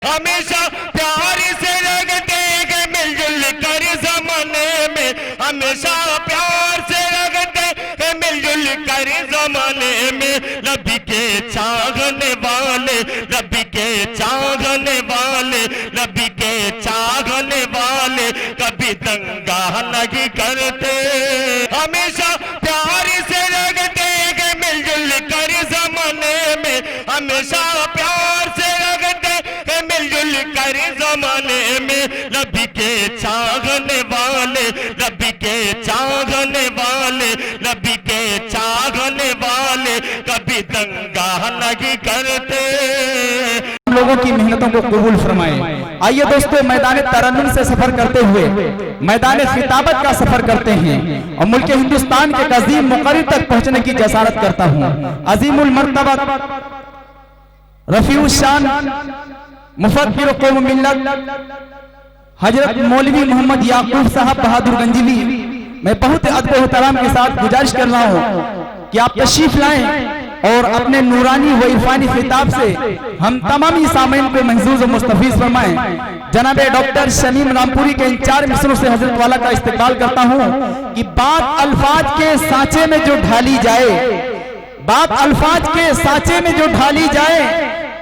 हमेशा प्यार से रखते हैं मिलजुल कर जमाने में, हमेशा प्यार से रखते हैं मिलजुल कर जमाने में। नबी के चाहने वाले, नबी के चाहने वाले, नबी के चाहने वाले कभी दंगा नहीं करते। हमेशा प्यार से रखते हैं मिलजुल कर जमाने में, हमेशा प्यार से मिलजुल कर जमाने में। नबी के चाहने वाले, नबी के चाहने वाले, नबी के चाहने वाले कभी दंगा नहीं करते। लोगों की मेहनतों को कबूल फरमाए। आइए दोस्तों, मैदान तरन्नुम से सफर करते हुए मैदान खिताबत का सफर करते हैं और मुल्क हिंदुस्तान के अजीम मुकर्रर तक पहुंचने की जसारत करता हूं। अजीमुल मर्तबा रफीउश शान मुफक्किर कौम मिल्लत हजरत मौलवी मोहम्मद याकूब साहब बहादुर गंजवी, मैं बहुत अदब एहतराम के साथ गुजारिश कर रहा हूं कि आप तशरीफ लाएं और अपने नूरानी व इरफानी खिताब से हम तमामी सामीन को महसूस और मुस्तफीज फरमाएं। जनाब डॉक्टर शमीम रामपुरी के इन 4 मिसरों से हजरत वाला का इस्तेकाल करता हूं कि बात अल्फाज के सांचे में जो ढाली जाए, बात अल्फाज के सांचे में जो ढाली जाए,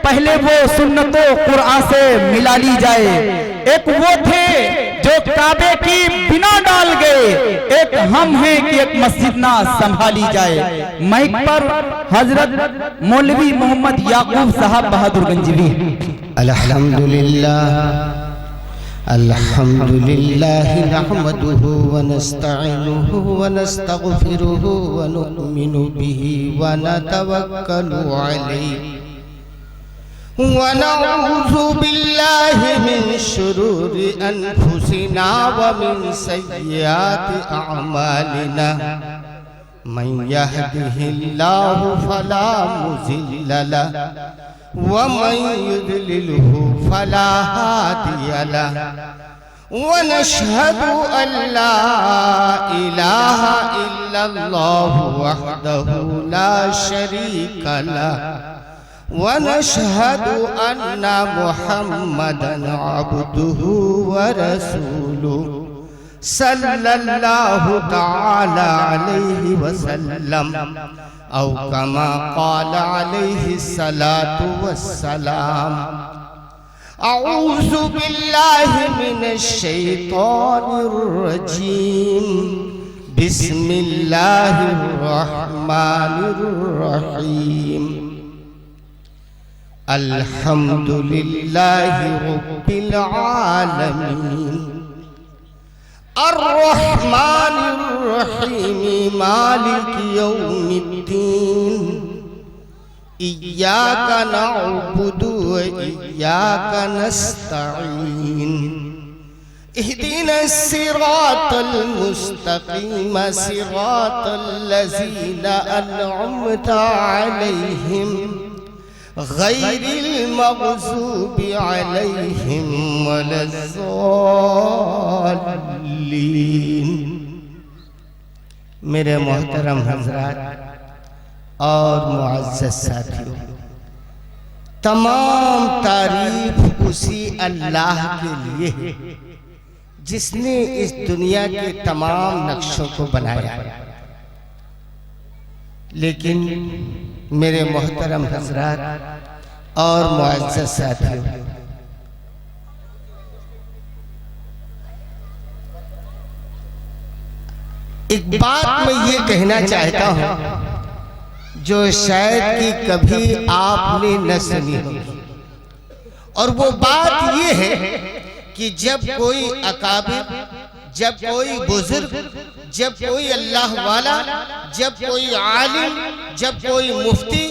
पहले वो सुन्नतो कुरान से मिला ली जाए। एक वो थे जो काबे की बिना डाल गए, एक हम हैं कि एक मस्जिद ना संभाली जाए। माइक पर हजरत मौलवी मोहम्मद याकूब साहब बहादुर गंजवी। अल्हम्दुलिल्लाह अल्हम्दुलिल्लाह नहमदुहु व नस्तईनुहु व नस्तगफिरुहु व नु'मिनु बिही व नतवक्कलु अलैहि व नऊज़ु बिल्लाहि मिन शुरूरि अनफुसिना व मिन सय्यिआति अअमालिना। मन यहदिहिल्लाहु फला मुज़िल्ल लहु व मन युद्लिलहु फला हादिय लहु व नशहदु अल्ला इलाहा इल्लल्लाहु वहदहु ला शरीका लहु व नशहदु अन्ना मुहम्मदन अब्दुहु व रसूलुहु सल्लल्लाहु तआला अलैहि वसल्लम औ कमा क़ाला अलैहि सलातु वस्सलाम। अऊज़ु बिल्लाहि मिनश शैतानिर रजीम। बिस्मिल्लाहिर रहमानिर रहीम। अल्हम्दुलिल्लाहि रब्बिल आलमीन अर्रहमानिर रहीम मालिकि यौमिद्दीन। इय्याका नअबुदु व इय्याका नस्तईन। इहदिनस सिरातल मुस्तकीम सिरातल लज़ीना अन्अमता अलैहिम गैरिल मग़ज़ूबि अलैहिम वलज़्ज़ालिन। मेरे मोहतरम हज़रात और मुअज़्ज़ज़ साथियों, तमाम तारीफ उसी अल्लाह के लिए है जिसने इस दुनिया के तमाम नक्शों को बनाया। लेकिन मेरे मोहतरम हज़रात और मुअज़्ज़ज़ साथियों, एक बात मैं ये कहना चाहता हूँ जो शायद कि कभी आपने न सुनी हो, और वो बात ये है कि जब कोई अकाबिर, जब कोई बुजुर्ग, जब कोई अल्लाह वाला, जब कोई आलिम, जब कोई मुफ्ती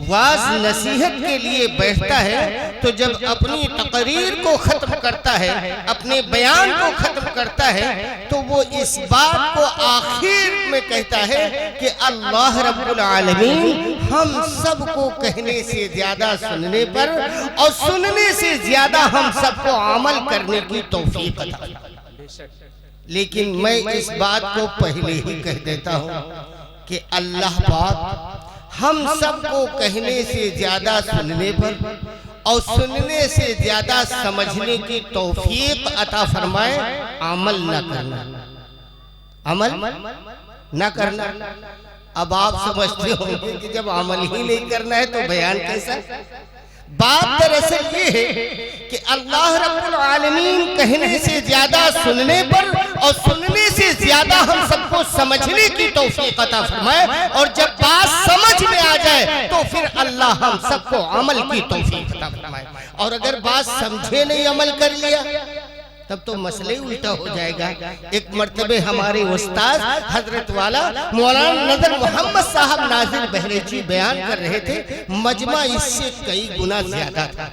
वाज नसीहत के लिए बैठता है, तो जब अपनी तकरीर को ख़त्म करता है, अपने बयान को ख़त्म करता है, तो वो इस बात को आखिर में कहता है कि अल्लाह रब्बुल आलमीन हम सबको कहने से ज़्यादा सुनने पर और सुनने से ज़्यादा हम सबको अमल करने की तौफीक अता फरमाए। लेकिन मैं इस बात को पहले ही कह देता हूँ कि अल्लाह पाक हम सबको कहने से ज्यादा सुनने पर और सुनने से ज्यादा समझने की तौफीक अता फरमाए। अमल न करना, अमल न करना। अब आप समझते होंगे कि जब अमल ही नहीं करना है तो बयान कैसा। बात दरअसल ये है कि अल्लाह रब्बुल आलमीन कहने से ज्यादा सुनने पर और सुनने से ज्यादा हम सबको समझने की तौफीक अता फरमाए। और जब बात समझ में आ जाए तो फिर अल्लाह हम सबको अमल की तौफीक अता फरमाए। और अगर बात समझे नहीं, अमल कर लिया, तब तो मसले उल्टा हो जाएगा। एक मर्तबे हमारे उस्ताद हजरत वाला मौलाना नजर मोहम्मद साहब नाजिर बहरेची बयान कर रहे थे, मजमा इससे कई गुना ज्यादा था।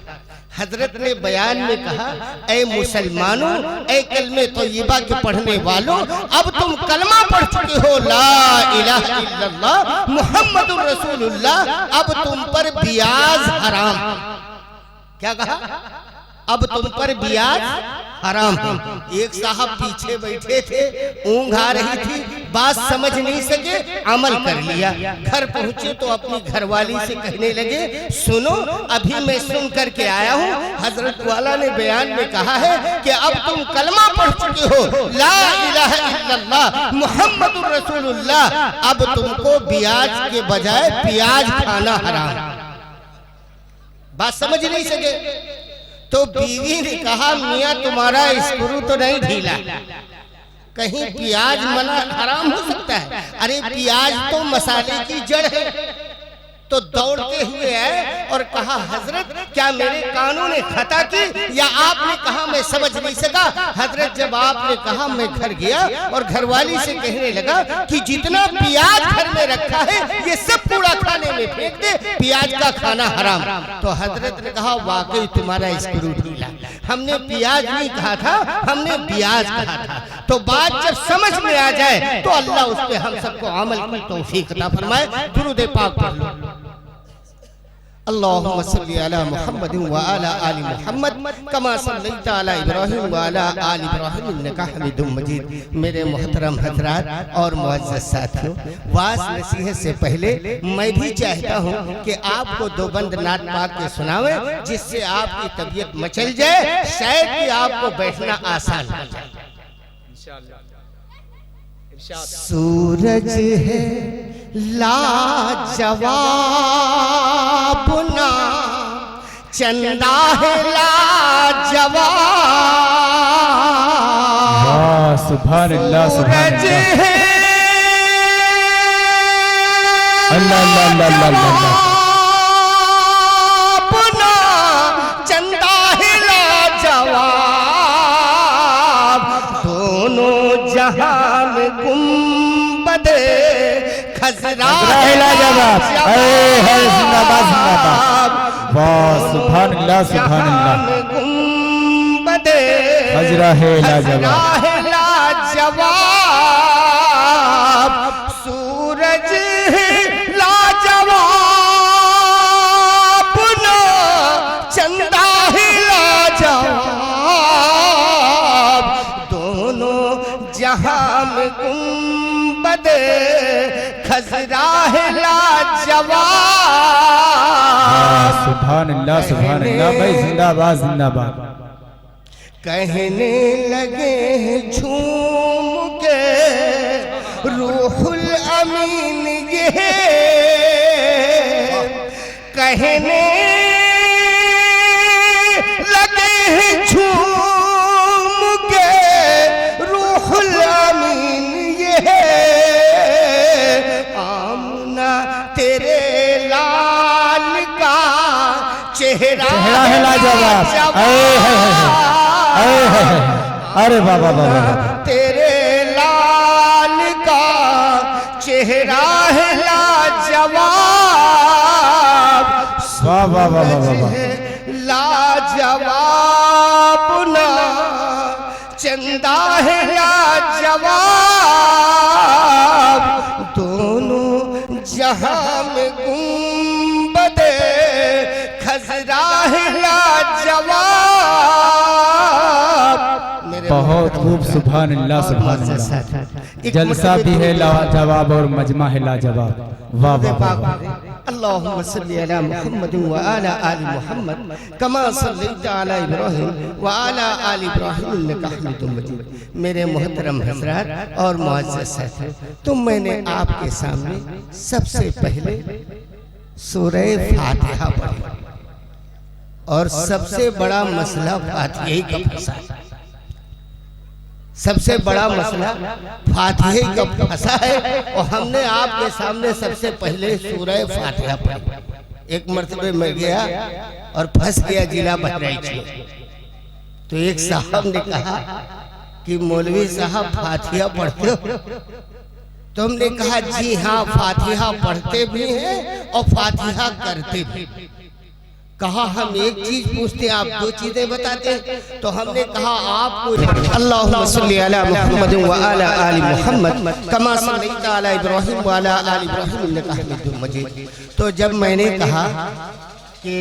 हजरत ने बयान में कहा, ऐ मुसलमानों, ऐ कलमे तय्यबा के पढ़ने वालों, अब तुम कलमा पढ़ चुके हो, ला इलाहा इल्लल्लाह मुहम्मदुर रसूलुल्लाह, अब तुम पर बियाज हराम। क्या कहा? अब तुम पर बियाज हराम है। एक साहब पीछे बैठे थे, ऊँघ आ रही थी, बात समझ नहीं सके, अमल कर लिया। घर पहुंचे तो अपनी घरवाली से कहने लगे, सुनो अभी मैं सुन करके आया हूँ, हजरत वाला ने बयान में कहा है कि अब तुम कलमा पढ़ चुके हो, ला इलाहा इल्लल्लाह मुहम्मदुर रसूलुल्लाह, अब तुमको बियाज के बजाय प्याज खाना हराम। बात समझ नहीं सके तो बीवी ने कहा, मियाँ तुम्हारा स्क्रू तो नहीं ढीला, कहीं प्याज मना हराम हो सकता है? अरे प्याज तो मसाले की जड़ है। तो दौड़ते हुए आए और कहा, हजरत क्या मेरे कानों ने खता की या आपने कहा मैं समझ नहीं सका? हजरत जब आपने कहा मैं घर गया और घरवाली से कहने लगा कि जितना प्याज घर में रखा है ये सब कूड़ा खाने में फेंक दे, प्याज का खाना हराम। तो हजरत ने कहा, वाकई तुम्हारा स्क्रू ढीला, हमने प्याज नहीं कहा था, हमने प्याज कहा था। तो बात जब समझ में आ जाए तो अल्लाह उस पे हम सबको अमल की तौफीक अता फरमाए। दुरूद पाक पढ़ लो। अल्लाहुम्मा सल्ली अला मुहम्मद व अला आलि मुहम्मद कमा सल्लैता अला इब्राहीम व अला आलि इब्राहीम इन्नका हमीदुम मजीद। मेरे मोहतरम हजरात और मुअज़्ज़ज़ साथियों, वाज़ नसीहत से पहले मैं भी चाहता हूँ कि आपको दो बंद नात पाक के सुनावे, जिससे आपकी तबीयत मचल जाए, शायद कि आपको बैठना आसान हो जाए। सूरज है लाजवाब ना, चंदा है लाजवाब, सुभान अल्लाह, सुभान सूरज है अल्लाह अल्लाह अल्लाह, अपना चंदा है लाजवाब, दोनों जहान गुंबदे खजरा है लाजवाब, जिंदाबाद जिंदाबाद, वाह सुभान अल्लाह, सुभान अल्लाह, गुंबदे खजरा है लाजवाब, सूरज है लाजवाब ना, चंदा है लाजवाब, दोनों जहां में गुंबदे खजरा है लाजवाब। सुभान अल्लाह, सुभान अल्लाह, भाई जिंदाबाद जिंदाबाद। कहने लगे झूम के रूहुल अमीन ये, कहने लगे झूम के रूहुल अमीन ये, आमना तेरे लाल का चेहरा है लाजवाब, अरे बाबा बाबा, तेरे लाल का चेहरा है लाजवाब, वाह वाह वाह वाह, लाजवाब ना, चंदा है लाजवाब, दोनों जहां में गुंबदे खजरा है लाजवाब। बहुत खूब, सुभान अल्लाह, सुभान अल्लाह। जलसा भी है लाजवाब और मजमा है लाजवाब, वाह वाह वाह। अल्लाहुम्मा सल्ली अला मुहम्मद व अला आलि मुहम्मद कमा सल्लैता अला इब्राहीम व अला आलि इब्राहीम इन्नका हमीदुम मजीद। मेरे मोहतरम हज़रात और मुअज़्ज़ज़ साथियों, तो मैंने आपके सामने सबसे पहले सूरह फातिहा पढ़ी और सबसे बड़ा मसला फातिहा का फंसा। सबसे बड़ा मसला फातिहा का फंसा है और हमने आपके सामने सबसे पहले सूरह फातिहा पढ़ी। एक मर्तबे में गया और फंस गया जिला बहराइच में। तो एक साहब ने कहा कि मौलवी साहब फातिहा पढ़ते हो? तो हमने कहा जी हाँ, फातिहा पढ़ते भी हैं और फातिहा करते भी। कहा हम एक चीज पूछते हैं, आप दो चीजें बताते हैं। तो हमने कहा आपको अल्लाहुम्मा सल्ली अला मुहम्मद व अला आलि मुहम्मद कमा सल्लैता अला इब्राहीम व अला आलि इब्राहीम इन्नका हमीदुम मजीद। तो जब मैंने कहा कि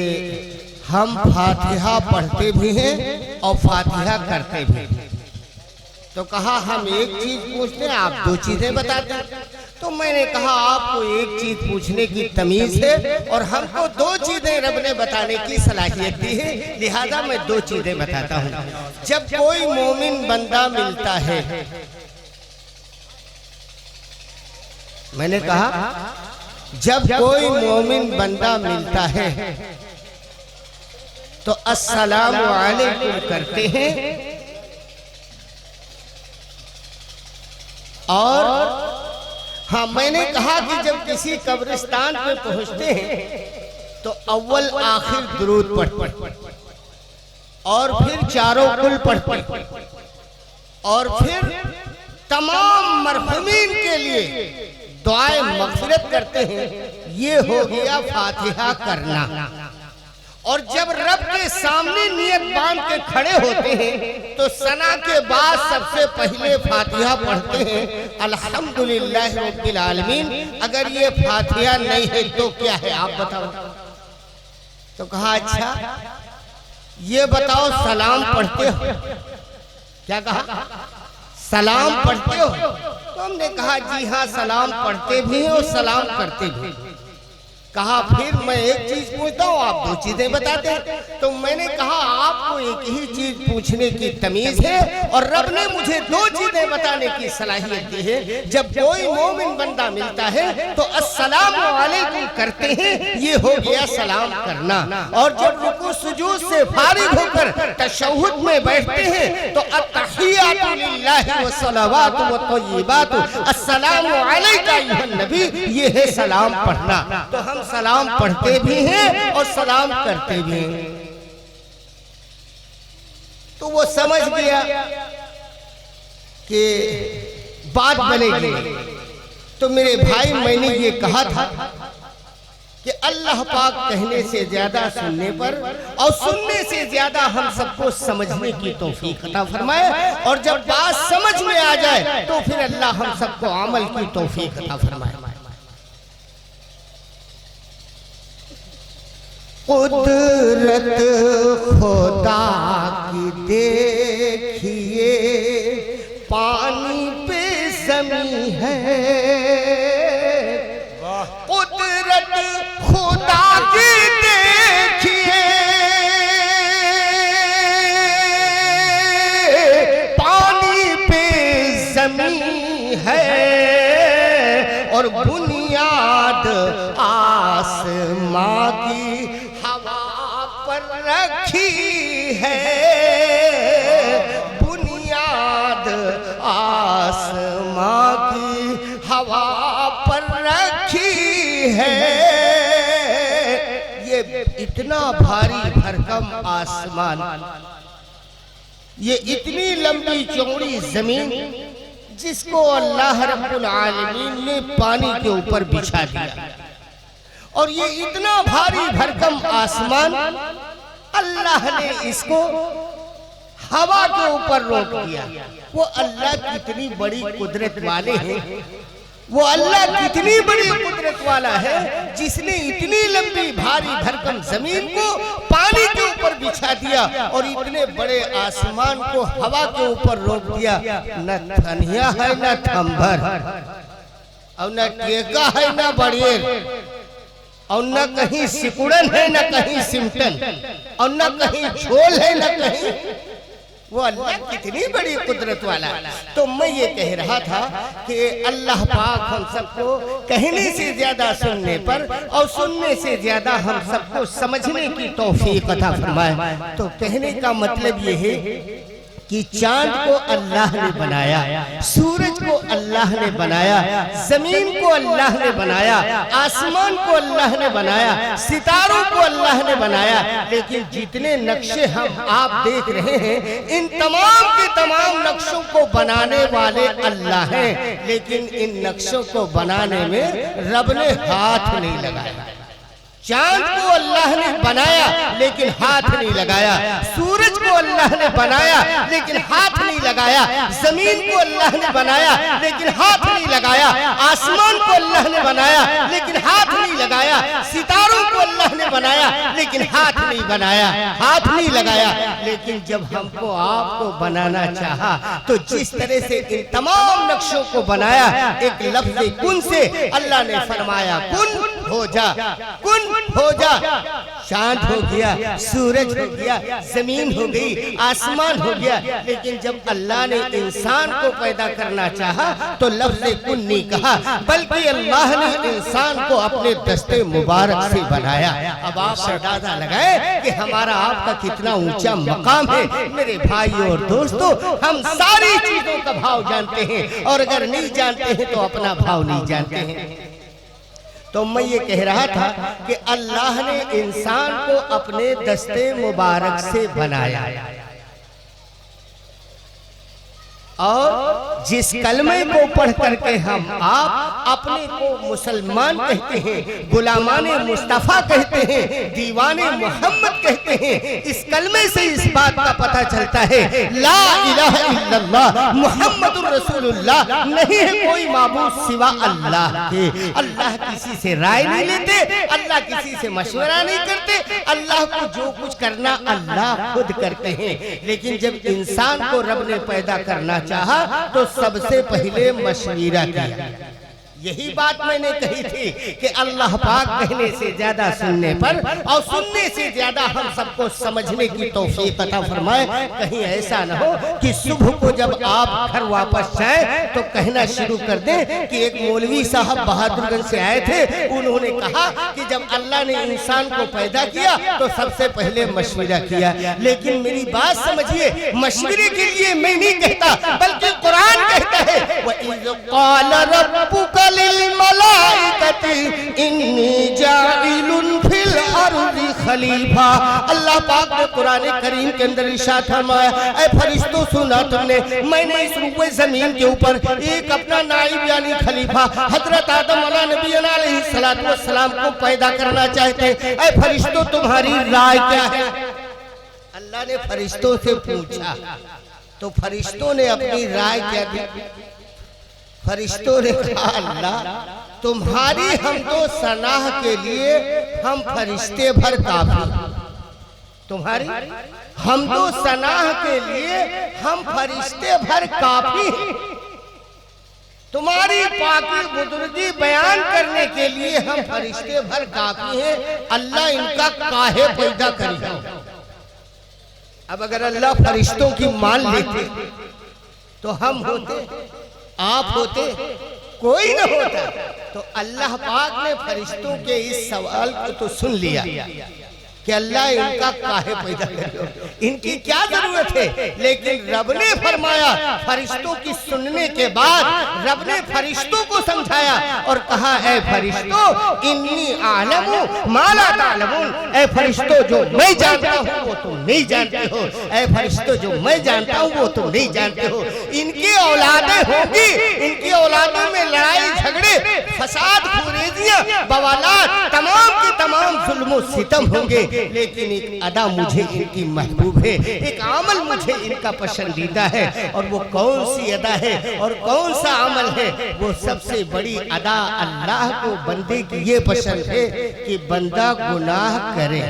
हम फातिहा पढ़ते भी हैं और फातिहा करते भी हैं, तो कहा हम एक चीज पूछते हैं, आप दो चीजें बताते हैं। तो मैंने कहा आपको एक चीज पूछने की तमीज है और हमको दो चीजें रब ने बताने की सलाहियत दी है, लिहाजा मैं दो चीजें बताता हूँ। जब कोई मोमिन बंदा मिलता है, मैंने कहा जब कोई मोमिन बंदा मिलता है तो अस्सलामु अलैकुम करते हैं और हाँ, मैंने कहा कि जब किसी कब्रिस्तान पे पहुंचते हैं तो अव्वल आखिर दुरूद पढ़ते और फिर चारों कुल पढ़ते और फिर तमाम मरहुमीन के लिए दुआए मग़फ़िरत करते हैं। ये हो गया फातिहा करना। और जब रब के सामने नियत बांध के खड़े होते हैं तो सना के बाद सबसे पहले फातिहा पढ़ते हैं अल्हम्दुलिल्लाह रब्बिल आलमीन। अगर ये फातिहा नहीं है तो क्या है आप बताओ? तो कहा अच्छा ये बताओ सलाम पढ़ते हो? क्या कहा? सलाम पढ़ते हो? तो हमने कहा जी हाँ, सलाम पढ़ते भी हैं और सलाम करते भी। कहा फिर मैं एक चीज पूछता हूँ, आप दो चीजें बताते हैं। तो मैंने कहा आपको एक ही चीज पूछने की तमीज है और रब ने मुझे दो चीजें बताने की सलाहियत दी है। जब कोई मोमिन बंदा मिलता है तो अस्सलामु अलैकुम करते हैं, ये हो गया सलाम करना। और जब रुकू सुजूद से फारिग होकर तशहुद में बैठते हैं तो अत्तहियातु लिल्लाहि व सलावातु व तय्यिबातु अस्सलामु अलैका अय्युहन नबी, ये है सलाम पढ़ना। तो हम सलाम पढ़ते भी हैं और सलाम करते भी हैं। तो वो समझ गया कि बात बनेगी। तो मेरे भाई, मैंने ये कहा था कि अल्लाह पाक कहने से ज्यादा सुनने पर और सुनने से ज्यादा हम सबको समझने की तौफीक अता फरमाए। और जब बात समझ में आ जाए तो फिर अल्लाह हम सबको अमल की तौफीक अता फरमाए। कुदरत खुदा की देखिए, पानी पे ज़मीं है। कुदरत खुदा की देखिए, पानी पे ज़मीं है और बुनियाद आसमां की रखी है। बुनियाद आसमां की हवा पर रखी है। ये इतना भारी भरकम आसमान, ये इतनी लंबी चौड़ी जमीन जिसको अल्लाह रब्बुल आलमीन ने पानी के ऊपर बिछा दिया, और ये इतना भारी भरकम आसमान अल्लाह ने इसको हवा के ऊपर रोक दिया। वो अल्लाह कितनी बड़ी कुदरत वाले हैं, वो अल्लाह कितनी बड़ी कुदरत वाला है जिसने इतनी लंबी भारी भरकम जमीन को पानी के ऊपर बिछा दिया और इतने बड़े आसमान को हवा के ऊपर रोक दिया। न थनिया है, न थंभर, और न टेका है, न बड़ेर। और न कहीं सिकुड़न है, न कहीं सिमटन, और न कहीं झोल है, न कहीं। वो अल्लाह कितनी बड़ी कुदरत वाला। तो मैं ये कह रहा था कि अल्लाह पाक हम सबको कहने से ज्यादा सुनने पर और सुनने से ज्यादा हम सबको समझने की तौफीक अता फरमाए। तो कहने का मतलब ये है कि चांद को अल्लाह ने बनाया, सूरज को अल्लाह ने बनाया, जमीन को अल्लाह ने बनाया, आसमान को अल्लाह ने बनाया, सितारों को अल्लाह ने बनाया। लेकिन जितने नक्शे हम आप देख रहे हैं, इन तमाम के तमाम नक्शों को बनाने वाले अल्लाह हैं। लेकिन इन नक्शों को बनाने में रब ने हाथ नहीं लगाया। चांद को अल्लाह ने बनाया लेकिन हाथ नहीं लगाया, सूरज को अल्लाह ने बनाया लेकिन हाथ नहीं लगाया, जमीन को अल्लाह ने बनाया लेकिन हाथ नहीं लगाया, आसमान को अल्लाह ने बनाया लेकिन हाथ नहीं लगाया, सितारों को अल्लाह ने बनाया लेकिन हाथ नहीं बनाया, हाथ नहीं लगाया। लेकिन जब हमको आपको बनाना चाहा तो जिस तरह से इन तमाम नक्शों को बनाया, एक लफ्ज़ कुन से अल्लाह ने फरमाया कुन हो जा, कुन हो जा। चांद हो गया, सूरज हो गया, जमीन हो गई, आसमान हो गया। लेकिन जब अल्लाह ने इंसान को पैदा करना चाहा तो लफ्ज़ कुन नहीं कहा, बल्कि अल्लाह ने इंसान को अपने दस्ते मुबारक से बनाया। अब आप अंदाजा लगाए कि हमारा आपका कितना ऊंचा मकाम है। मेरे भाई और दोस्तों, हम सारी चीजों का भाव जानते हैं, और अगर नहीं जानते हैं तो अपना भाव नहीं जानते हैं। तो मैं ये कह रहा था कि अल्लाह ने इंसान को अपने दस्ते मुबारक से बनाया, और जिस कलमे को पढ़ करके हम आप अपने को मुसलमान कहते हैं, गुलामाने मुस्तफ़ा कहते हैं, दीवाने मोहम्मद कहते हैं, इस कलमे से इस बात का पता चलता है ला इलाहा इल्लल्लाह मुहम्मदुर रसूलुल्लाह, नहीं है कोई माबूद सिवा अल्लाह के। अल्लाह किसी से राय नहीं लेते, अल्लाह किसी से मशवरा नहीं करते, अल्लाह को जो कुछ करना अल्लाह खुद करते हैं। लेकिन जब इंसान को रब ने पैदा करना चाहा तो सबसे पहले मशवरा किया। यही बात मैंने कही थी कि अल्लाह पाक कहने से ज्यादा सुनने पर और सुनने से ज्यादा हम सबको समझने की तौफीक अता फरमाए। कहीं ऐसा न हो कि सुबह को जब आप घर वापस जाए तो कहना शुरू कर दें कि एक मौलवी साहब बहादुरगंज से आए थे, उन्होंने कहा कि जब अल्लाह ने इंसान को पैदा किया तो सबसे पहले मशवरा किया। लेकिन मेरी बात समझिए, मशवरे के लिए मैं नहीं कहता, बल्कि कुरान कहता है वइज़ क़ाल रब्बुका इन्नी जाइलुन फिल अर्ज़ि खलीफा। अल्लाह पाक ने कुरान करीम के अंदर इरशाद फरमाया, ऐ फरिश्तों सुना तुमने, मैंने इस रूए जमीन के ऊपर एक अपना नाइब यानी खलीफा हजरत आदम अलैहिस्सलाम को पैदा करना चाहते हैं। ऐ फरिश्तों तुम्हारी राय क्या है? अल्लाह ने फरिश्तों से पूछा तो फरिश्तों ने अपनी राय क्या दी? फरिश्तों ने कहा अल्लाह तुम्हारी हम तो सनाह के लिए हम फरिश्ते भर काफी, तुम्हारी हम तो सनाह के लिए हम फरिश्ते भर काफी हैं, तुम्हारी पाकी बुजुर्गी बयान करने के लिए हम फरिश्ते भर काफी हैं। अल्लाह इनका काहे पैदा करेगा? अब अगर अल्लाह फरिश्तों की मान लेते तो हम होते, आप होते, कोई न होता। तो अल्लाह पाक ने फरिश्तों के इस सवाल को तो सुन लिया कि अल्लाह इनका काहे पैदा करे, इनकी क्या जरूरत है। लेकिन रब ने फरमाया, फरिश्तों की सुनने के बाद रब ने फरिश्तों को समझाया और कहा ऐ फरिश्तों इन्नी आलमु मा ला तालमून, ऐ फरिश्तों जो मैं जानता हूँ वो तुम नहीं जानते हो, ऐ फरिश्तों जो मैं जानता हूँ वो तुम नहीं जानते हो। इनकी औलादें होंगी, इनकी औलादों में लड़ाई झगड़े फसाद खुरेजियां बवालात तमाम के तमाम जुल्म सितम होंगे, लेकिन एक अदा मुझे इनकी महबूब है, एक अमल मुझे इनका पसंदीदा है। और वो कौन सी अदा है और कौन सा अमल है? वो सबसे बड़ी अदा अल्लाह को बंदे की ये पसंद है कि बंदा गुनाह करे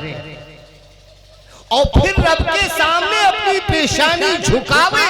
और फिर रब के सामने अपनी पेशानी झुकावे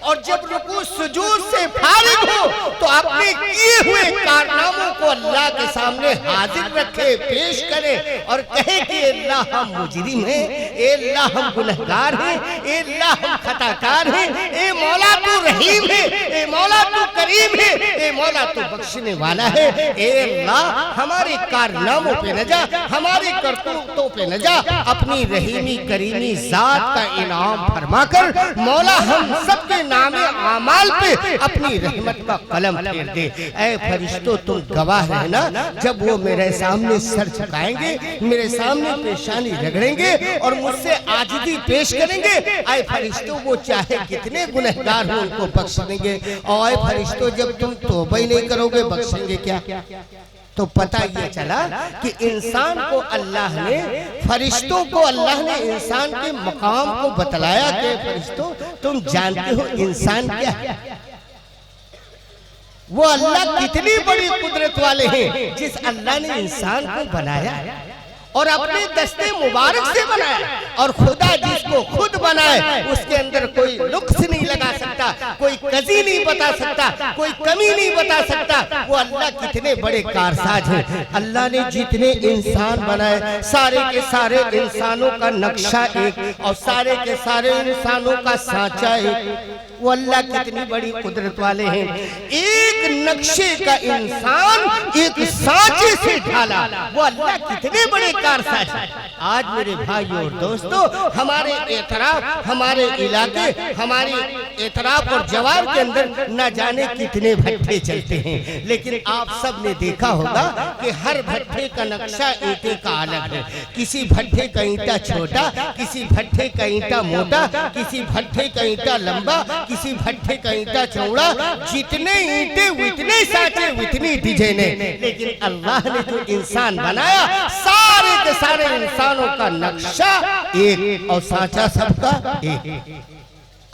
और जब रुकू सुजूद से फारिग हो तो अपने किए हुए कारनामों को अल्लाह के सामने हाजिर रखे, पेश करे और कहे कि अल्लाह हम मुजरिम हैं, ए अल्लाह हम गुनहगार हैं, ए अल्लाह हम खताकार हैं, ए मौला तू रहीम है, ए मौला तू करीम है, ए मौला तू बख्शने वाला है। ए अल्लाह हमारे कारनामों पे न जा, हमारे करतूतों पे न जा, अपनी रहीमी करीमी जात का इनाम फरमाकर मौला हम सबके नामे आमाल पे अपनी रहमत का कलम फेर दे। ऐ फरिश्तों तुम गवाह रहना, जब वो मेरे सामने सर झुकाएंगे, मेरे सामने पेशानी रगड़ेंगे और मुझसे आजिज़ी पेश करेंगे, ऐ फरिश्तों वो चाहे कितने गुनहगार हो उनको बख्श देंगे। और ऐ फरिश्तों जब तुम तौबा ही नहीं करोगे बख्शेंगे क्या? तो पता ये चला कि इंसान को अल्लाह ने, फरिश्तों को अल्लाह ने इंसान के मकाम को बतलाया कि फरिश्तों तुम जानते हो इंसान क्या है? वो अल्लाह कितनी बड़ी कुदरत वाले हैं जिस अल्लाह ने इंसान को बनाया और अपने दस्ते मुबारक से बनाया। और खुदा जिसको खुद बनाए उसके अंदर कोई नुक्स नहीं लगा सकता, कोई कजी नहीं बता सकता, कोई कमी नहीं बता सकता। वो अल्लाह कितने बड़े कारसाज हैं। अल्लाह ने जितने इंसान बनाए सारे के सारे इंसानों का नक्शा एक और सारे के सारे इंसानों का सांचा एक। वो अल्लाह कितनी बड़ी कुदरत वाले हैं। एक नक्शे का इंसान एक सांचे से ढाला, वो अल्लाह कितने बड़े कारसाज। आज मेरे भाइयों और दोस्तों हमारे एतराफ, हमारे इलाके, हमारी एतराफ और जवार के अंदर न जाने कितने भट्ठे चलते हैं, लेकिन आप सब ने देखा होगा कि हर भट्ठे का नक्शा एक एक का अलग है। किसी भट्ठे का ईंटा छोटा, किसी भट्ठे का ईंटा मोटा, किसी भट्ठे का ईंटा लंबा, किसी भट्ठे का ईंटा चौड़ा। जितने ईंटे उतने सांचे उतनी डिजाइने, लेकिन अल्लाह ने जो इंसान बनाया सारे के सारे इंसानों का नक्शा एक और सांचा सबका एक।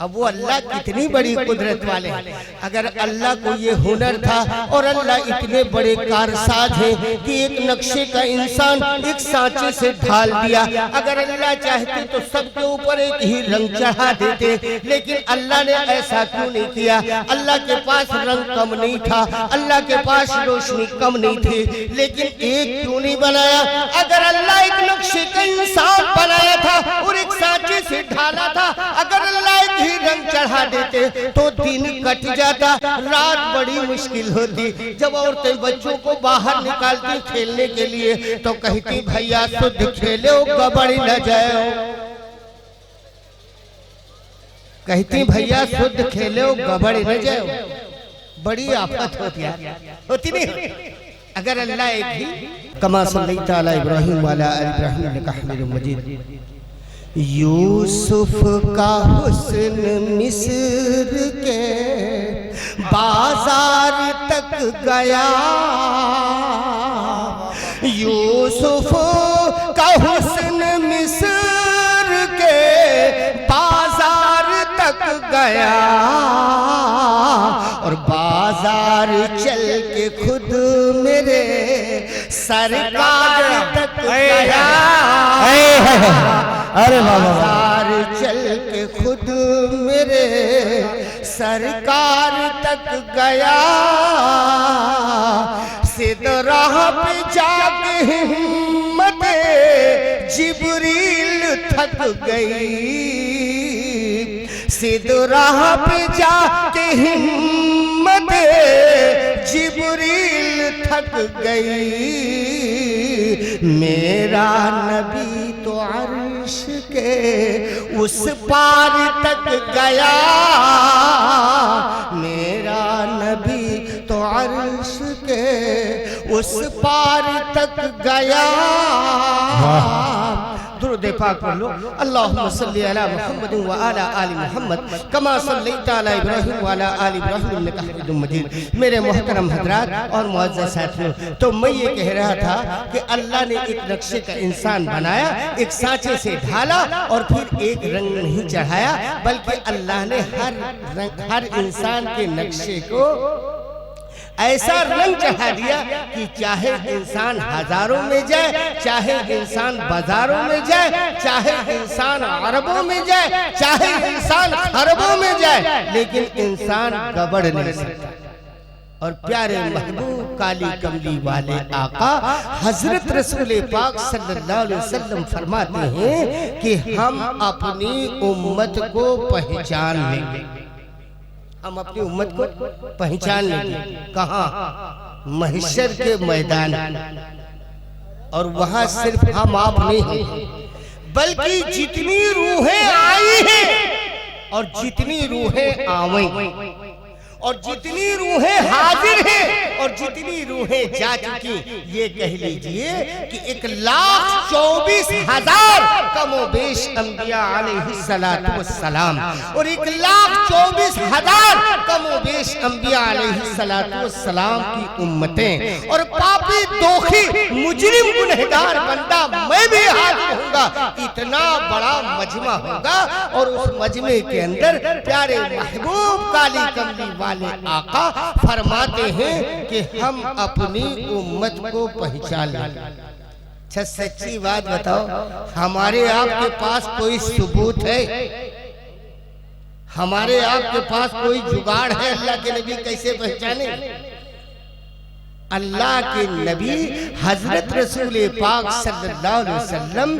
अब वो अल्लाह कितनी बड़ी कुदरत वाले हैं। अगर अल्लाह को ये हुनर था और अल्लाह इतने बड़े कारसाज हैं कि एक नक्शे का इंसान एक सांचे से ढाल दिया, अगर अल्लाह चाहते तो सबके ऊपर एक ही रंग चढ़ा देते, लेकिन अल्लाह ने ऐसा क्यों नहीं किया? अल्लाह के पास रंग कम नहीं था, अल्लाह के पास रोशनी कम नहीं थी, लेकिन एक क्यों नहीं बनाया? अगर अल्लाह एक नक्शे का इंसान बनाया था और एक सांचे से ढाला था, अगर अल्लाह एक रंग चढ़ा देते तो दिन कट जाता, रात बड़ी मुश्किल होती। जब औरतें बच्चों को बाहर निकालती खेलने के लिए तो कहती भैया शुद्ध खेले हो गबड़ी न जाए, कहती भैया शुद्ध खेले हो गबड़ी न जाए। बड़ी आफत होती नहीं। अगर अल्लाह एक ही कमा सल्लल्लाहु अलैहि इब्राहिम वाला इब्राहिम ने कहा हमीदुम मजीद। यूसुफ का हुस्न मिस्र के बाजार तक गया, यूसुफ का हुस्न मिस्र के बाजार तक गया और बाजार चल के खुद मेरे सरकार तक गया। अरे बाजार चल के खुद मेरे सरकार तक गया, सिदरा पे जाके हिम्मत जिब्रील थक गई, सिदरा पे जाके हिम्मत जिब्रील थक गई। मेरा नबी तो अर्श के उस पार तक गया, मेरा नबी तो अर्श के उस पार तक गया। दुरूद पाक पढ़ लो। अल्लाहुम्मा सल्ली अला मुहम्मद व अला आलि मुहम्मद कमा सल्लैता अला इब्राहिम व अला आलि इब्राहिम इन्नका हमीदुम मजीद। मेरे मोहतरम हज़रात और मुअज़्ज़ज़ साथियों, तो मैं ये कह रहा था कि अल्लाह ने एक नक्शे का इंसान बनाया, एक सांचे से ढाला और फिर एक रंग नहीं चढ़ाया, बल्कि अल्लाह ने हर इंसान के नक्शे को ऐसा रंग चढ़ा दिया कि चाहे इंसान हजारों में जाए, चाहे इंसान बाजारों में जाए, चाहे इंसान अरबों में जाए, चाहे इंसान अरबों में जाए, लेकिन इंसान गबड़ नहीं सकता। और प्यारे महबूब काली कमली वाले आका हजरत रसूल पाक सल्लल्लाहु अलैहि वसल्लम फरमाते हैं कि हम अपनी उम्मत को पहचान लेंगे। हम अपनी उम्मत को पहचान लेंगे। कहाँ? महशर के मैदान। और वहां सिर्फ हम आप नहीं, बल्कि जितनी रूहें आई हैं और जितनी रूहें आवें और जितनी रूहें हाजिर हैं और जितनी रूहें जा चुकी, ये कह लीजिए कि 1,24,000 कमोबेश अंबिया अलैहिस्सलातु वस्सलाम और 1,24,000 कमोबेश अंबिया अलैहिस्सलातु वस्सलाम की उम्मतें और पापी दोखी मुजरिम गुनहगार बंदा मैं भी हाजिर होऊंगा। इतना बड़ा मजमा होगा और उस मजमे के अंदर प्यारे महबूब काली कमली वाले आका फरमाते हैं कि हम अपनी उम्मत को पहचान लें। अच्छा सच्ची बात बताओ, हमारे आपके पास कोई सबूत है? हमारे आपके पास कोई जुगाड़ है? अल्लाह के नबी कैसे पहचाने? अल्लाह के नबी हजरत रसूल पाक सल्लल्लाहु अलैहि वसल्लम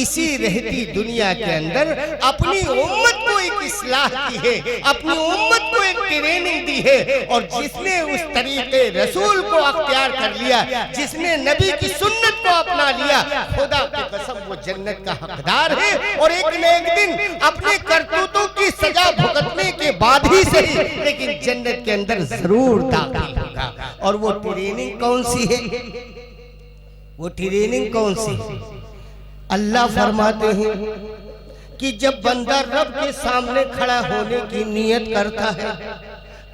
इसी रहती दुनिया के अंदर अपनी उम्मत को एक इस्लाह की है, अपनी उम्मत को एक ट्रेनिंग दी है। और जिसने उस तरीके रसूल को अख्तियार कर लिया, जिसने नबी की सुन्नत को अपना लिया, खुदा की कसम वो जन्नत का हकदार है। और एक न एक दिन अपने करतूतों की सजा भुगतने के बाद ही सही, लेकिन जन्नत के अंदर जरूर दाखिल होगा। और वो ट्रेनिंग कौन सी है? वो ट्रेनिंग कौन सी? अल्लाह फरमाते हैं कि जब बंदा रब के सामने खड़ा होने की नियत करता है,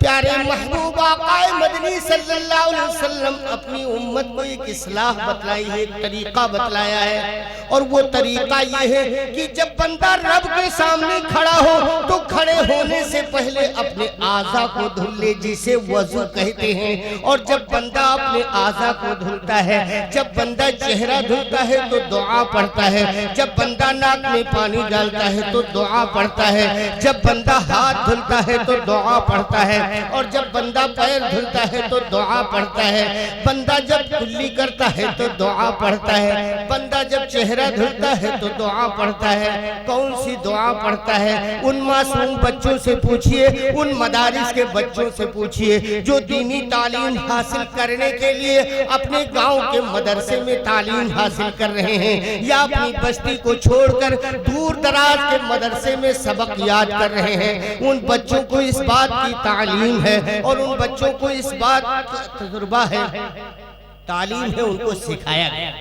प्यारे महबूब आकाए मदनी सल्लल्लाहु अलैहि वसल्लम अपनी उम्मत को एक इस्लाह बतलाई है, एक तरीका बतलाया है। और वो तरीका ये है कि जब बंदा रब के सामने खड़ा हो तो खड़े होने से पहले अपने आज़ा को धुल ले, जिसे वजू कहते हैं। और जब बंदा अपने आज़ा को धुलता है, जब बंदा चेहरा धुलता है तो दुआ पढ़ता है, जब बंदा नाक में पानी डालता है तो दुआ पढ़ता है, जब बंदा हाथ धुलता है तो दुआ पढ़ता है, और जब बंदा पैर धुलता है तो दुआ पढ़ता है, बंदा जब कुल्ली करता है तो दुआ पढ़ता है, बंदा जब चेहरा धुलता है तो दुआ पढ़ता है। कौन सी दुआ पढ़ता है? उन मासूम बच्चों से पूछिए, उन मदारिस के बच्चों से पूछिए जो दीनी तालीम हासिल करने के लिए अपने गांव के मदरसे में तालीम हासिल कर रहे हैं, या अपनी बस्ती को छोड़कर दूर दराज के मदरसे में सबक याद कर रहे हैं। उन बच्चों को इस बात की तालीम है और उन बच्चों को इस बात का तजुर्बा है, तालीम है, उनको सिखाया गया।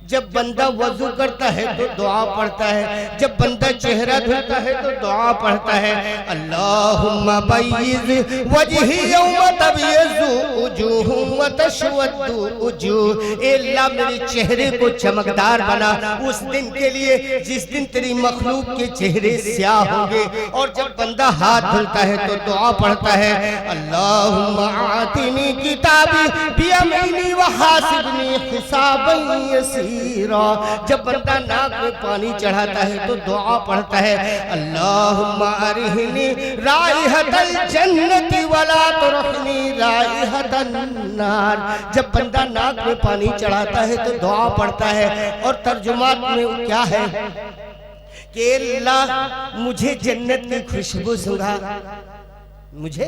जब बंदा वजू करता है तो दुआ पढ़ता है, जब बंदा चेहरा धुलता है तो दुआ पढ़ता है, अल्लाहुम्मा बय्यिज़ वजही यौम तबय्यज़ु वजूह व तस्वद्दु वजूह। ए अल्लाह मेरे चेहरे को चमकदार बना उस दिन के लिए जिस दिन तेरी मखलूक के चेहरे स्याह होंगे। और जब बंदा हाथ धुलता है तो दुआ पढ़ता है, अल्लाहुम्मा आतिनी किताबी बियमीनी व हासिबनी हिसाबन यसीरा। जब बंदा नाक में पानी चढ़ाता है तो दुआ पढ़ता है, अल्लाहुम्मा अरिहनी राइहतल जन्नति वला तुरहनी राइहतन नार। जब बंदा नाक में पानी चढ़ाता है तो दुआ पढ़ता है। और तर्जुमात में क्या है कि अल्लाह मुझे जन्नत की खुशबू सुंघा, मुझे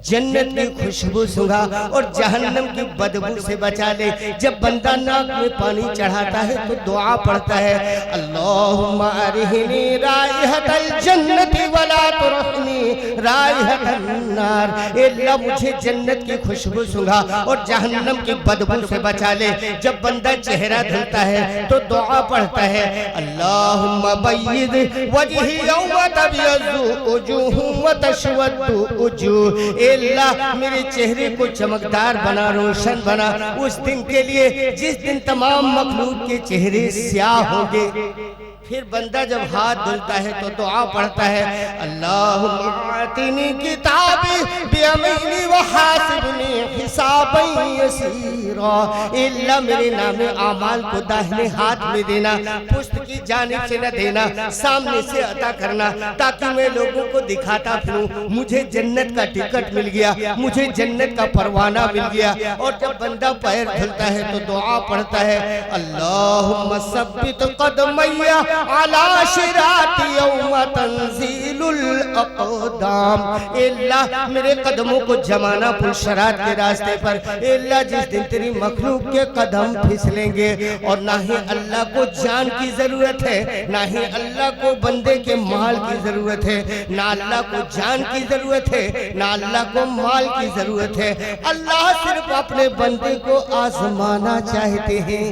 जन्नत की खुशबू सुंघा और जहन्नम की बदबू से बचा ले। जब बंदा नाक में पानी चढ़ाता है तो दुआ पढ़ता है, अल्लाहुम्मा अरिहनी राइहतल जन्नति वला तुरहनी राइहतन नार। ए अल्लाह मुझे जन्नत की खुशबू सुंघा और जहन्नम की बदबू से बचा ले। जब बंदा चेहरा धुलता है तो दुआ पढ़ता है, अल्लाहुम्मा बय्यिज़ वजही यौम तबय्यज़ु वजूह व तस्वद्दु वजूह। ए अल्लाह मेरे चेहरे को चमकदार बना, रोशन बना उस दिन के लिए जिस दिन तमाम मखलूक के चेहरे स्याह होंगे। फिर बंदा जब हाथ धुलता है तो दुआ पढ़ता है, अल्लाहुम्मा आतिनी किताबी बियमीनी व हासिबनी हिसाबन यसीरा। इल्ला मेरे नामे आमाल को दाहिने हाथ में देना, पुष्ट की जानिब से न देना, सामने से अता करना, ताकि मैं लोगों को दिखाता फिरूं मुझे जन्नत का टिकट मिल गया, मुझे जन्नत का परवाना मिल गया। और जब बंदा पैर धुलता है तो दुआ पढ़ता है, अल्लाहुम्मा सब्बित कदमैया अला शिराती यौम तंजीलुल अक़दाम। अल्लाह मेरे कदमों को जमाना पुलशरात के रास्ते पर, अल्लाह जिस दिन तेरी मखलूक के कदम फिसलेंगे और ना ही अल्लाह को जान की जरूरत है, ना ही अल्लाह को बंदे के माल की जरूरत है, ना अल्लाह को जान की जरूरत है, ना अल्लाह को माल की जरूरत है। अल्लाह सिर्फ अपने बंदे को आजमाना चाहते हैं,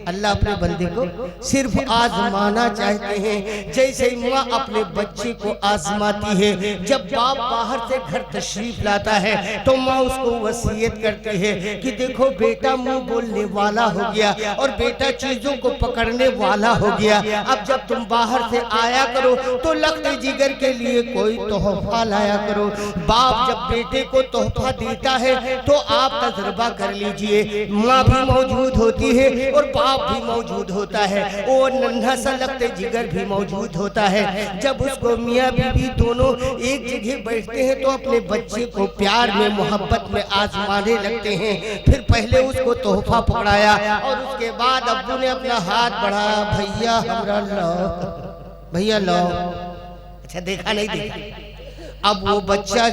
अल्लाह अपने बंदे को सिर्फ आजमाना चाहते हैं। जैसे माँ अपने बच्चे को आजमाती है, जब बाप बाहर से घर तशरीफ लाता है तो माँ उसको वसीयत करती है कि देखो बेटा मुंह बोलने वाला हो गया और बेटा चीजों को पकड़ने वाला हो गया, अब जब तुम बाहर से आया करो तो लख्ते जिगर के लिए कोई तोहफा लाया करो। बाप जब बेटे को तोहफा देता है तो आप तजुर्बा कर लीजिए, माँ भी मौजूद होती है और बाप भी मौजूद होता है, और नन्हा सा लख्ते जिगर भी मौजूद होता है। जब उसको मियाँ बीवी दोनों एक जगह बैठते हैं तो अपने बच्चे को प्यार में मोहब्बत में आजमाने लगते हैं। फिर पहले उसको तोहफा पकड़ाया और उसके बाद अब्बू ने अपना हाथ बढ़ाया, भैया हमरा लो, भैया लो। अच्छा देखा नहीं देखा, अब वो बच्चा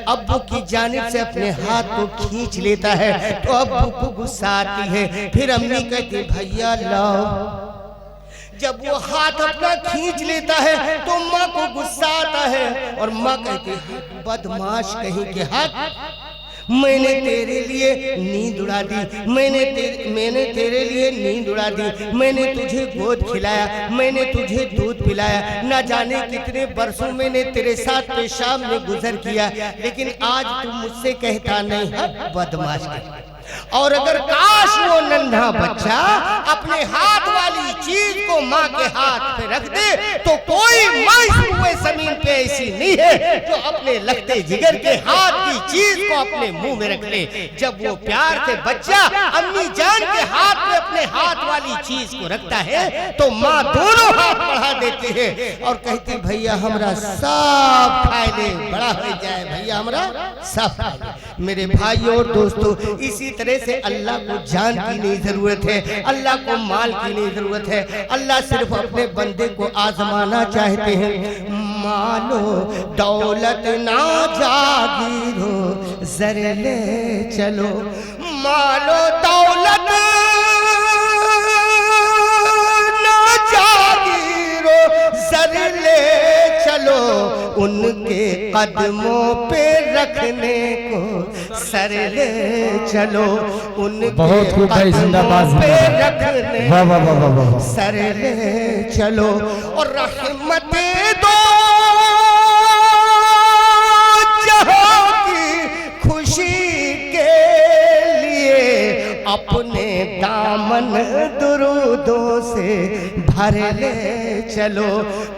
अब्बू की जानिब से अपने हाथ को खींच लेता है तो अब्बू को गुस्सा आती है, फिर अम्मी कहती भैया लाओ। जब वो हाथ अपना खींच लेता है तो माँ को गुस्सा आता है और माँ कहती है बदमाश कहीं के हाथ, मैंने तेरे लिए नींद उड़ा दी, मैंने तेरे लिए नींद उड़ा दी, मैंने तुझे गोद खिलाया, मैंने तुझे दूध पिलाया, न जाने कितने बरसों मैंने तेरे साथ पेशाब में गुजर किया, लेकिन आज तू मुझसे कहता नहीं है बदमाश। और अगर काश वो नन्हा बच्चा अपने हाथ वाली चीज को माँ के हाथ पे रख दे तो कोई माँ हुए जमीन पे ऐसी नहीं है जो अपने लगते जिगर के हाथ की चीज को अपने मुंह में रख ले। जब वो प्यार से बच्चा अम्मी जान के हाथ में अपने हाथ वाली चीज को रखता है तो माँ दोनों हाथ बढ़ा देती है और कहती भैया हमरा सब खाए ले, बड़ा हो जाए भैया हमरा सब खाए ले। मेरे भाइयों और दोस्तों, इसी तरह से अल्लाह को जान की नहीं जरूरत है, अल्लाह को माल की नहीं जरूरत है, अल्लाह सिर्फ अपने बंदे को आजमाना चाहते हैं। मालो दौलत ना जागीरो जरे ले चलो, मालो दौलत ना जागीरो जरे ले चलो, उनके कदमों पे रखने को सर ले चलो, उनके कदमों पे रखने सर ले चलो। और रहमते दो जहां की खुशी के लिए अपने दामन दुरूदों से भर ले चलो,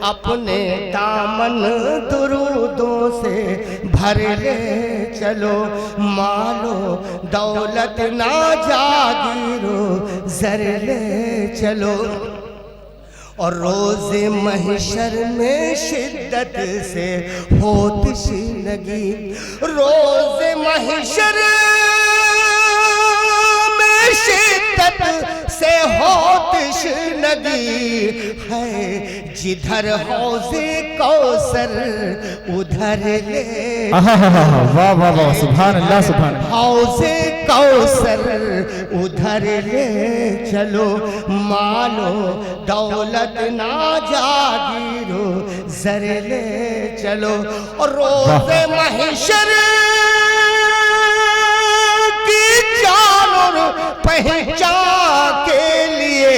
अपने दामन दुरूदों से भर ले चलो। मालो दौलत ना जागीरो जर ले चलो। और रोज़े महशर में शिद्दत से हो तशनगी, रोज़े महशर में शिद्दत से हो तशनगी है, जिधर हौज़े कौसर उधर ले। वाह वाह वाह, सुभान अल्लाह सुभान। हौज़े कौसर उधर ले चलो, मालो दौलत ना जागीरो जर ले चलो। और रोज़े महशर की जान और पहचान के लिए,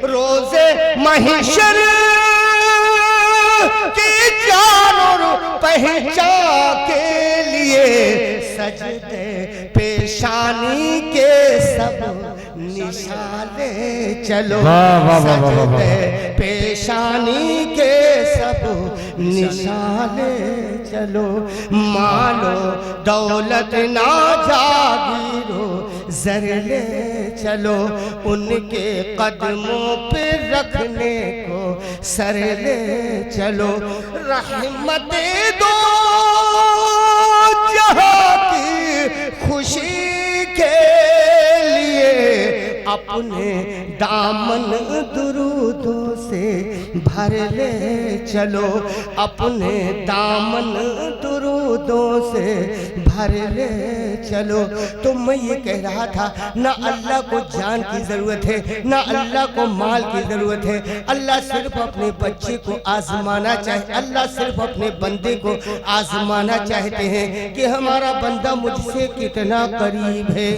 रोज़े महशर की जान और पहचान के लिए सजदे पेशानी के सब निशाने चलो, सजदे पेश परेशानी के सब निशाने चलो, मालो दौलत ना जागीरो जर ले चलो, उनके कदमों पे रखने को सर ले चलो। रहमत दो जहां की खुशी के लिए, अपने दामन दुरूदों से भर ले चलो, अपने दामन दुरूदों से भर ले चलो। तो मैं ये कह रहा था, ना अल्लाह को जान की जरूरत है, ना अल्लाह को माल की जरूरत है। अल्लाह सिर्फ अपने बच्चे को आजमाना चाहे, अल्लाह सिर्फ अपने बंदे को आजमाना चाहते हैं कि हमारा बंदा मुझसे कितना करीब है।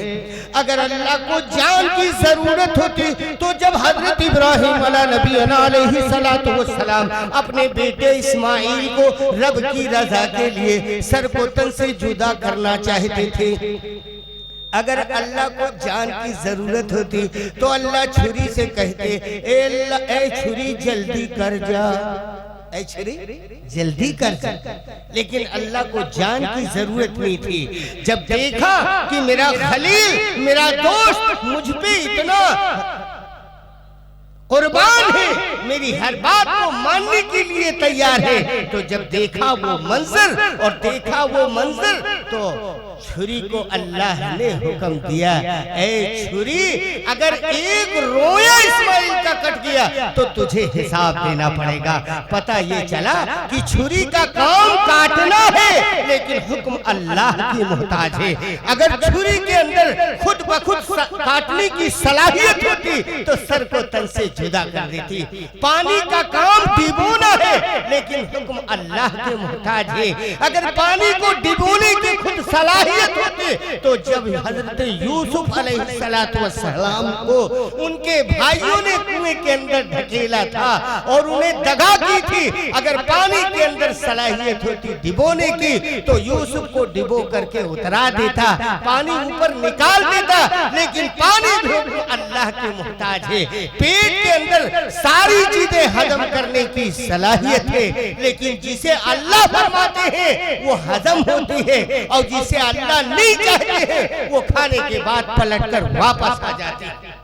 अगर अल्लाह को जान की जरूरत होती तो जब हजरत इब्राहिम अलैहिस्सलातु वस्सलाम अपने बेटे इस्माइल को रब की रजा के लिए सर को तन से जुदा करना चाहते थे, अगर अल्लाह को जान की जरूरत होती तो अल्लाह छुरी से कहते, ए छुरी जल्दी कर जा, ऐ छुरी जल्दी कर जा। लेकिन अल्लाह को जान की जरूरत नहीं थी। जब देखा कि मेरा खलील, मेरा दोस्त मुझ पे इतना कुर्बान है, मेरी हर बात को मानने के लिए तैयार है, तो जब देखा वो मंजर तो छुरी को अल्लाह ने हुक्म दिया, ए छुरी अगर एक रोया इस्माइल का कट गया तो तुझे हिसाब देना पड़ेगा। पता ये चला कि छुरी का काम काटना है, लेकिन हुक्म अल्लाह की मोहताज है। अगर छुरी के अंदर खुद ब खुद काटने की सलाहियत होती तो सर को तन से जुदा कर देती। पानी का काम डिबोना है, लेकिन हुक्म अल्लाह के मोहताज है। अगर पानी को डिबोने की खुद सलाहियत होती तो जब हजरत यूसुफ अलैहिस्सलाम को उनके भाइयों ने कुएं के अंदर ढकेला था और उन्हें दगा की थी, अगर पानी के अंदर सलाहियत होती डिबोने की तो यूसुफ को डिबो करके उतरा देता, पानी ऊपर निकाल देता। लेकिन पानी भी अल्लाह के मोहताज है। पेट के अंदर सारी चीजें हजम करने की सलाहियत है, लेकिन जिसे अल्लाह फरमाते हैं वो हजम होती है, और जिसे अल्लाह नहीं चाहते हैं वो खाने के बाद पलटकर वापस आ जाती है।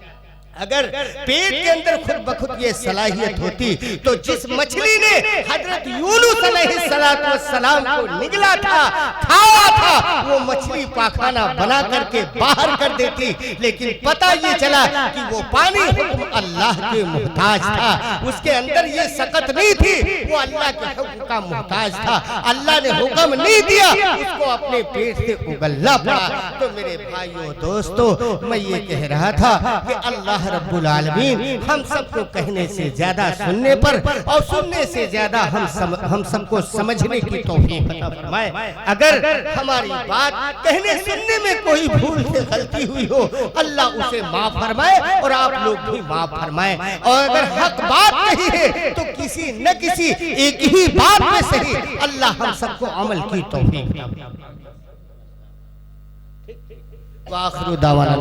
अगर पेट के अंदर खुद बखुद ये सलाहियत होती तो जिस मछली ने हजरत यूनुस अलैहिस्सलाम को निगला था, खाया था, वो मछली पाखाना बना करके बाहर कर देती। लेकिन पता ये चला कि वो पानी हुक्म अल्लाह के मोहताज था, उसके अंदर ये सकत नहीं थी, वो अल्लाह के हुक्म का मोहताज था। अल्लाह ने हुक्म नहीं दिया, उसको अपने पेट से उगलना पड़ा। तो मेरे भाइयों दोस्तों, मैं ये कह रहा था कि अल्लाह रब्बुल आलमीन हम सबको कहने से ज्यादा सुनने पर और सुनने से ज्यादा हम सबको समझने की तौफीक अता फरमाए। अगर हमारी बात कहने सुनने में कोई भूल से गलती हुई हो, अल्लाह उसे माफ फरमाए और आप लोग भी माफ फरमाए। और अगर हक बात कही है तो किसी न किसी एक ही बात में सही अल्लाह हम सबको अमल की तौफीक। वाखिरु दावाना